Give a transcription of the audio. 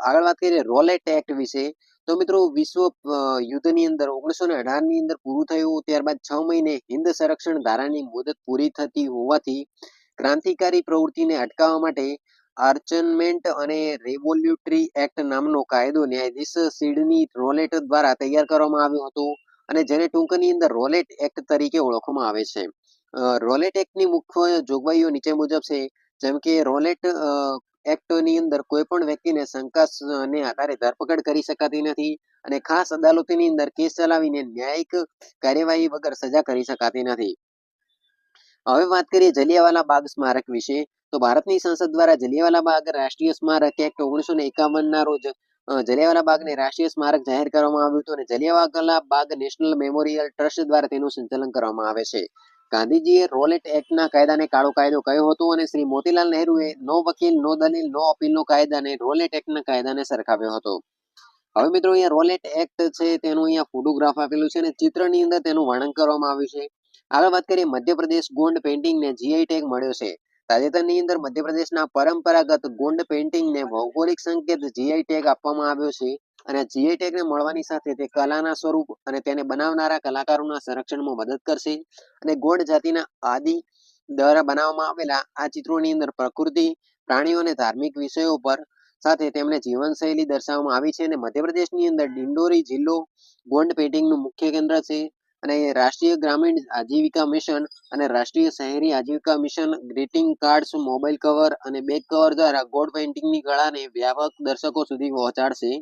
આગળ વાત કરીએ રોલેટ એક્ટ વિશે. તો મિત્રો વિશ્વ યુદ્ધની અંદર 1918 ની અંદર પૂરું થયું, ત્યારબાદ 6 મહિને હિન્દ સંરક્ષણ ધારાની મુદત પૂરી થતી હોવાથી ક્રાંતિકારી પ્રવૃત્તિને અટકાવવા માટે આર્ચનમેન્ટ અને રેવોલ્યુટરી એક્ટ નામનો કાયદો ન્યાયાધીશ સિડની રોલેટ દ્વારા તૈયાર કરવામાં આવ્યો હતો અને જેને ટૂંકની અંદર રોલેટ એક્ટ તરીકે ઓળખવામાં આવે છે. રોલેટ એક્ટની મુખ્ય જોગવાઈઓ નીચે મુજબ છે. જેમ કે રોલેટ એક્ટની અંદર કોઈ પણ વ્યક્તિને શંકાને આધારે ધરપકડ કરી શકાતી નથી અને ખાસ અદાલતોની અંદર કેસ ચલાવીને ન્યાયિક કાર્યવાહી વગર સજા કરી શકાતી નથી. હવે વાત કરીએ જલિયાવાલા બાગ સ્મારક વિશે. તો ભારતની સંસદ દ્વારા જલિયાવાલા બાગ રાષ્ટ્રીય સ્મારક એક્ટ 1951 ના રોજ જલિયાવાલા બાગને રાષ્ટ્રીય સ્મારક જાહેર કરવામાં આવ્યું હતું અને Jallianwala Bagh national memorial trust દ્વારા તેનું સંચાલન કરવામાં આવે છે. ગાંધીજીએ રોલેટ એક્ટના કાયદાને કાળો કાયદો કહ્યો હતો અને શ્રી મોતીલાલ નહેરુએ નો વકીલ નો દલીલ નો અપીલનો કાયદાને રોલેટ એક્ટના કાયદાને સરખાવ્યો હતો. હવે મિત્રો અહીંયા રોલેટ એક્ટ છે તેનું અહીંયા ફોટોગ્રાફ આપેલું છે અને ચિત્રની અંદર તેનું વર્ણન કરવામાં આવ્યું છે. આગળ વાત કરીએ મધ્યપ્રદેશ ગોંડ પેઇન્ટિંગને જીઆઈ ટેગ મળ્યો છે. તાજેતરની અંદર મધ્યપ્રદેશના પરંપરાગત ગોંડ પેઇન્ટિંગને ભૌગોલિક સંકેત જીઆઈ ટેગ આપવામાં આવ્યો છે અને જીઆઈ ટેગને મળવાની સાથે તે કલાના સ્વરૂપ અને તેને બનાવનારા કલાકારોના સંરક્ષણમાં મદદ કરશે અને ગોંડ જાતિના આદિ દ્વારા બનાવવામાં આવેલા આ ચિત્રોની અંદર પ્રકૃતિ, પ્રાણીઓ અને ધાર્મિક વિષયો પર સાથે તેમણે જીવનશૈલી દર્શાવવામાં આવી છે અને મધ્યપ્રદેશની અંદર ડિંડોરી જિલ્લો ગોંડ પેઇન્ટિંગનું મુખ્ય કેન્દ્ર છે અને રાષ્ટ્રીય ગ્રામીણ આજીવિકા મિશન અને રાષ્ટ્રીય શહેરી આજીવિકા mission greeting cards, mobile cover અને બેગ કવર દ્વારા ગોંડ પેઇન્ટિંગની કળાને વ્યાપક દર્શકો સુધી પહોંચાડશે.